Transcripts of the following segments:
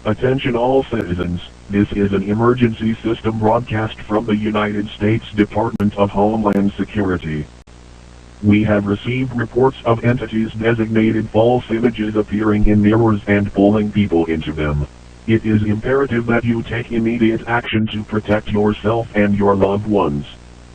Attention all citizens, this is an emergency system broadcast from the United States Department of Homeland Security. We have received reports of entities designated false images appearing in mirrors and pulling people into them. It is imperative that you take immediate action to protect yourself and your loved ones.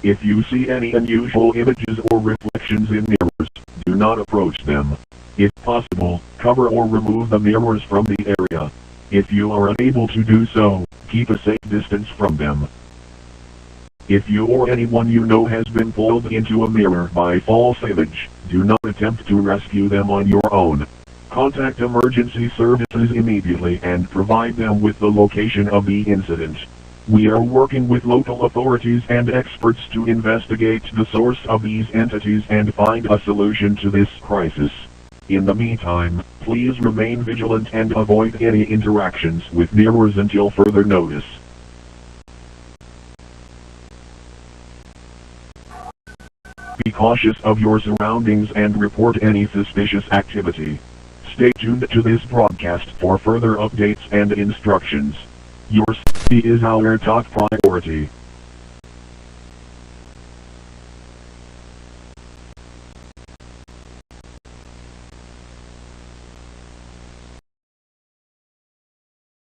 If you see any unusual images or reflections in mirrors, do not approach them. If possible, cover or remove the mirrors from the area. If you are unable to do so, keep a safe distance from them. If you or anyone you know has been pulled into a mirror by false image, do not attempt to rescue them on your own. Contact emergency services immediately and provide them with the location of the incident. We are working with local authorities and experts to investigate the source of these entities and find a solution to this crisis. In the meantime, please remain vigilant and avoid any interactions with mirrors until further notice. Be cautious of your surroundings and report any suspicious activity. Stay tuned to this broadcast for further updates and instructions. Your safety is our top priority.